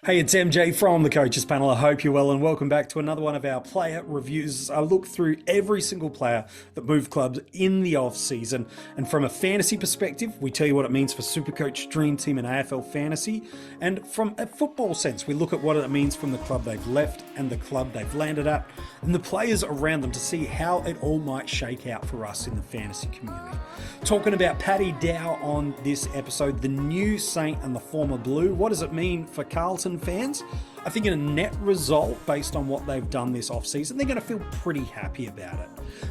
Hey, it's MJ from the Coaches Panel. I hope you're well and welcome back to another one of our player reviews. I look through every single player that moved clubs in the off-season, and from a fantasy perspective, we tell you what it means for SuperCoach, Dream Team and AFL Fantasy, and from a football sense, we look at what it means from the club they've left and the club they've landed at, and the players around them to see how it all might shake out for us in the fantasy community. Talking about Paddy Dow on this episode, the new Saint and the former Blue. What does it mean for Carlton fans? I think in a net result, based on what they've done this offseason, they're going to feel pretty happy about it.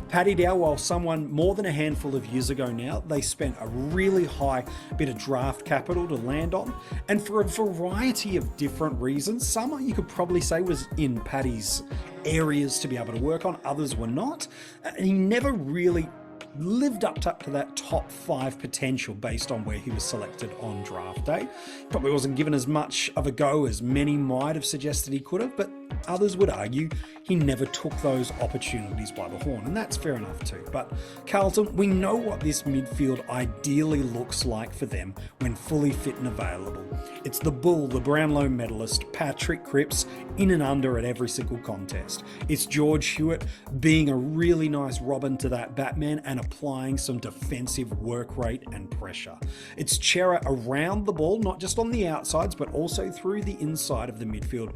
Paddy Dow, while someone more than a handful of years ago now, they spent a really high bit of draft capital to land on, and for a variety of different reasons. Some you could probably say was in Paddy's areas to be able to work on, others were not. And he never really lived up to that top 5 potential based on where he was selected on draft day. Probably wasn't given as much of a go as many might have suggested he could have, but others would argue he never took those opportunities by the horn, and that's fair enough too. But Carlton, we know what this midfield ideally looks like for them when fully fit and available. It's the Bull, the Brownlow medalist, Patrick Cripps, in and under at every single contest. It's George Hewitt being a really nice Robin to that Batman and applying some defensive work rate and pressure. It's Chera around the ball, not just on the outsides, but also through the inside of the midfield,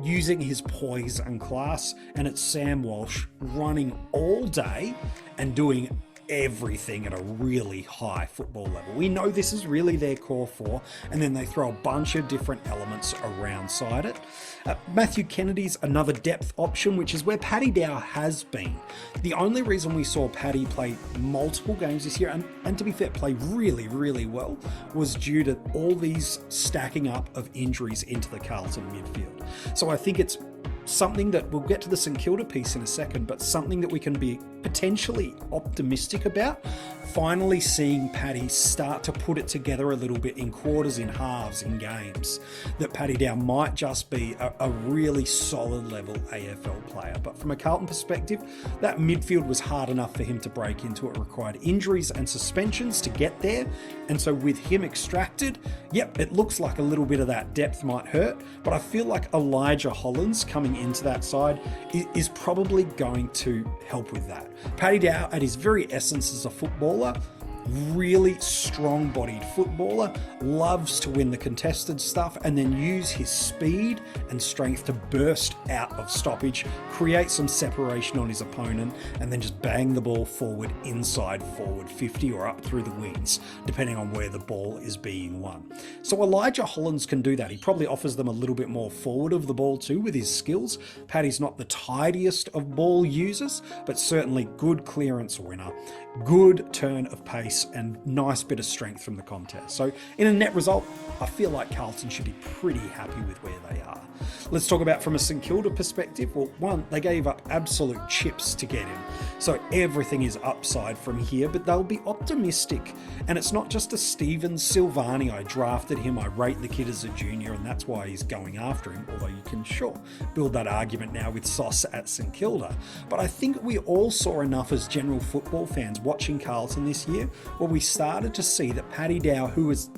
using his poise and class. And it's Sam Walsh running all day and doing everything at a really high football level. We know this is really their core 4, and then they throw a bunch of different elements around it. Matthew Kennedy's another depth option, which is where Paddy Dow has been. The only reason we saw Paddy play multiple games this year, and to be fair, play really, really well, was due to all these stacking up of injuries into the Carlton midfield. So I think it's something that we'll get to the St Kilda piece in a second, but something that we can be potentially optimistic about. Finally seeing Paddy start to put it together a little bit in quarters, in halves, in games. That Paddy Dow might just be a really solid level AFL player. But from a Carlton perspective, that midfield was hard enough for him to break into. It required injuries and suspensions to get there. And so with him extracted, yep, it looks like a little bit of that depth might hurt. But I feel like Elijah Hollands coming into that side is probably going to help with that. Paddy Dow, at his very essence as a footballer, really strong-bodied footballer, loves to win the contested stuff and then use his speed and strength to burst out of stoppage, create some separation on his opponent, and then just bang the ball forward, inside forward 50 or up through the wings, depending on where the ball is being won. So Elijah Hollands can do that. He probably offers them a little bit more forward of the ball too with his skills. Paddy's not the tidiest of ball users, but certainly good clearance winner, good turn of pace, and nice bit of strength from the contest. So in a net result, I feel like Carlton should be pretty happy with where they are. Let's talk about from a St Kilda perspective. Well, one, they gave up absolute chips to get him. So everything is upside from here, but they'll be optimistic. And it's not just a Steven Silvani. I drafted him, I rate the kid as a junior, and that's why he's going after him. Although you can sure build that argument now with Sauce at St Kilda. But I think we all saw enough as general football fans watching Carlton this year, where we started to see that Paddy Dow, who was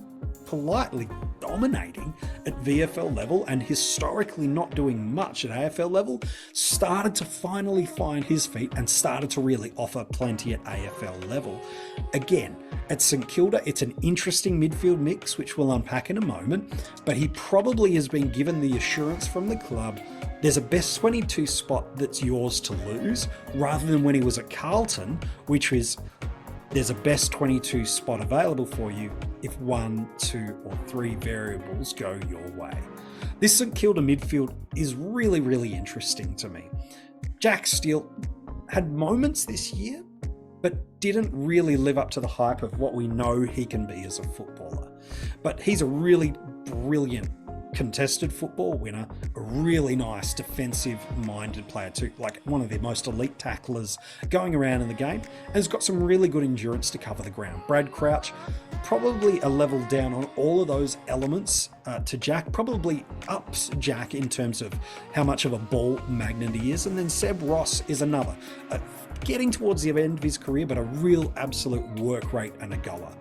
politely dominating at VFL level and historically not doing much at AFL level, started to finally find his feet and started to really offer plenty at AFL level. Again, at St Kilda, it's an interesting midfield mix, which we'll unpack in a moment, but he probably has been given the assurance from the club there's a best 22 spot that's yours to lose, rather than when he was at Carlton, which is there's a best 22 spot available for you if 1, 2 or 3 variables go your way. This St Kilda midfield is really, really interesting to me. Jack Steele had moments this year, but didn't really live up to the hype of what we know he can be as a footballer. But he's a really brilliant contested football winner, a really nice defensive-minded player too, like one of the most elite tacklers going around in the game, and has got some really good endurance to cover the ground. Brad Crouch, probably a level down on all of those elements to Jack, probably ups Jack in terms of how much of a ball magnet he is, and then Seb Ross is another. getting towards the end of his career, but a real absolute work rate and a goer.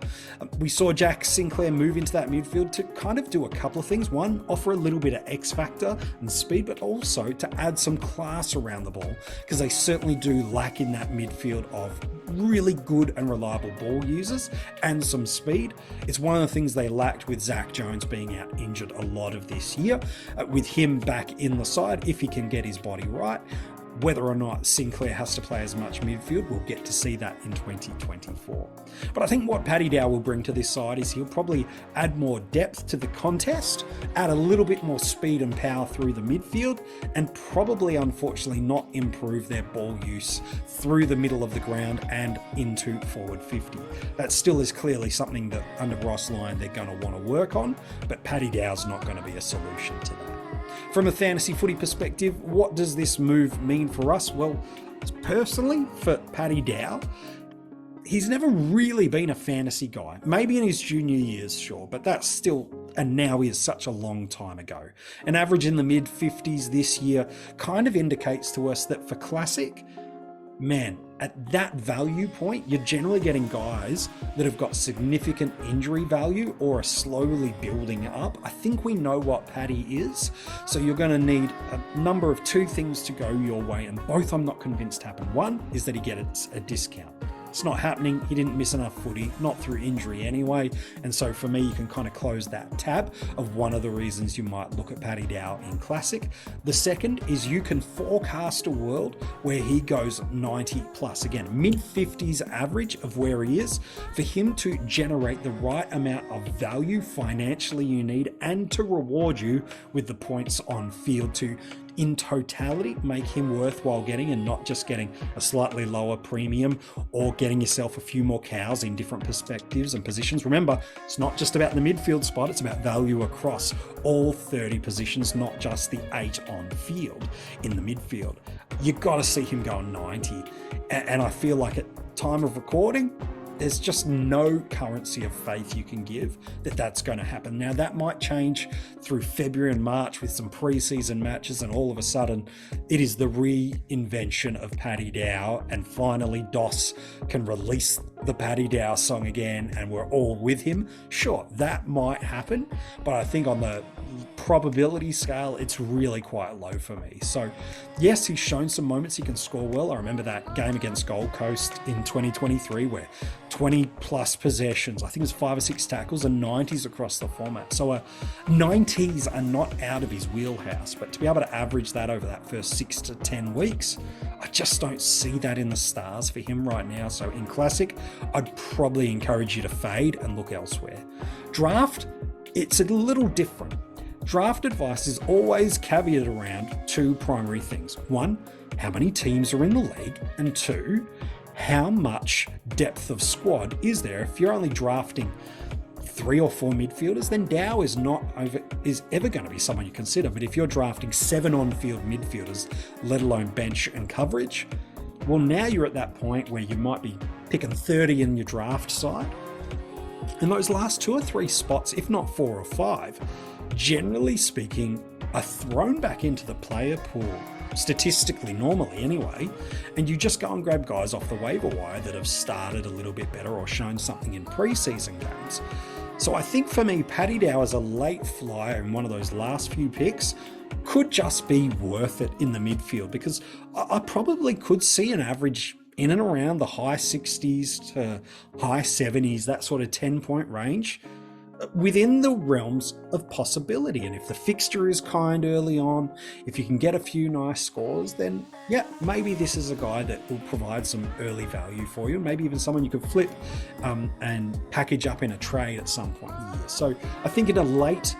We saw Jack Sinclair move into that midfield to kind of do a couple of things. One, offer a little bit of X factor and speed, but also to add some class around the ball, because they certainly do lack in that midfield of really good and reliable ball users and some speed. It's one of the things they lacked with Zach Jones being out injured a lot of this year. With him back in the side, if he can get his body right, whether or not Sinclair has to play as much midfield, we'll get to see that in 2024. But I think what Paddy Dow will bring to this side is he'll probably add more depth to the contest, add a little bit more speed and power through the midfield, and probably, unfortunately, not improve their ball use through the middle of the ground and into forward 50. That still is clearly something that under Ross Lyon they're going to want to work on, but Paddy Dow's not going to be a solution to that. From a fantasy footy perspective, what does this move mean for us? Well, personally, for Paddy Dow, he's never really been a fantasy guy. Maybe in his junior years, sure, but that's still, and now is such a long time ago. An average in the mid-50s this year kind of indicates to us that for Classic, man, at that value point, you're generally getting guys that have got significant injury value or are slowly building up. I think we know what Paddy is, so you're going to need a number of two things to go your way, and both I'm not convinced happen. One is that he gets a discount. It's not happening. He didn't miss enough footy, not through injury anyway. And so for me, you can kind of close that tab of one of the reasons you might look at Paddy Dow in Classic. The second is you can forecast a world where he goes 90 plus. Again, mid-50s average of where he is. For him to generate the right amount of value financially you need, and to reward you with the points on field to, in totality, make him worthwhile getting, and not just getting a slightly lower premium or getting yourself a few more cows in different perspectives and positions. Remember, it's not just about the midfield spot, it's about value across all 30 positions, not just the 8 on field in the midfield. You've got to see him going 90. And I feel like at time of recording, there's just no currency of faith you can give that that's going to happen. Now, that might change through February and March with some preseason matches, and all of a sudden it is the reinvention of Paddy Dow, and finally Doss can release the Paddy Dow song again and we're all with him. Sure, that might happen, but I think on the probability scale, it's really quite low for me. So yes, he's shown some moments he can score well. I remember that game against Gold Coast in 2023 where 20 plus possessions, I think it was 5 or 6 tackles and 90s across the format. So 90s are not out of his wheelhouse, but to be able to average that over that first 6 to 10 weeks, I just don't see that in the stars for him right now. So in Classic, I'd probably encourage you to fade and look elsewhere. Draft, it's a little different. Draft advice is always caveated around two primary things. One, how many teams are in the league? And two, how much depth of squad is there? If you're only drafting 3 or 4 midfielders, then Dow is ever going to be someone you consider. But if you're drafting 7 on-field midfielders, let alone bench and coverage, well, now you're at that point where you might be picking 30 in your draft side. And those last 2 or 3 spots, if not 4 or 5, generally speaking, are thrown back into the player pool, statistically, normally anyway, and you just go and grab guys off the waiver wire that have started a little bit better or shown something in preseason games. So I think for me, Paddy Dow as a late flyer in one of those last few picks could just be worth it in the midfield, because I probably could see an average in and around the high 60s to high 70s, that sort of 10-point range, within the realms of possibility. And if the fixture is kind early on, if you can get a few nice scores, then yeah, maybe this is a guy that will provide some early value for you, maybe even someone you could flip and package up in a trade at some point in the year. So I think in a late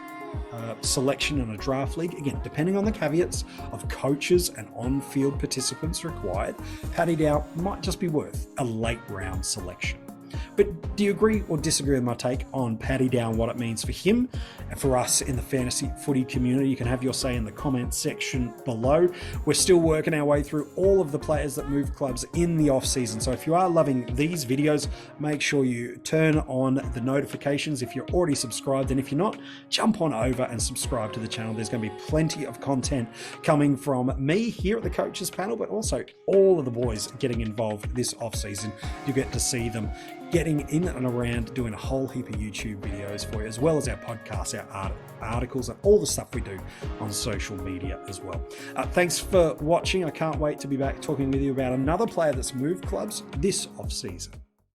selection in a draft league, again, depending on the caveats of coaches and on-field participants required, Paddy Dow might just be worth a late round selection. But do you agree or disagree with my take on Paddy Dow and what it means for him and for us in the fantasy footy community? You can have your say in the comments section below. We're still working our way through all of the players that move clubs in the off season. So if you are loving these videos, make sure you turn on the notifications if you're already subscribed. And if you're not, jump on over and subscribe to the channel. There's going to be plenty of content coming from me here at the coaches panel, but also all of the boys getting involved this off season. You get to see them getting in and around, doing a whole heap of YouTube videos for you, as well as our podcasts, our articles, and all the stuff we do on social media as well. Thanks for watching. I can't wait to be back talking with you about another player that's moved clubs this off season.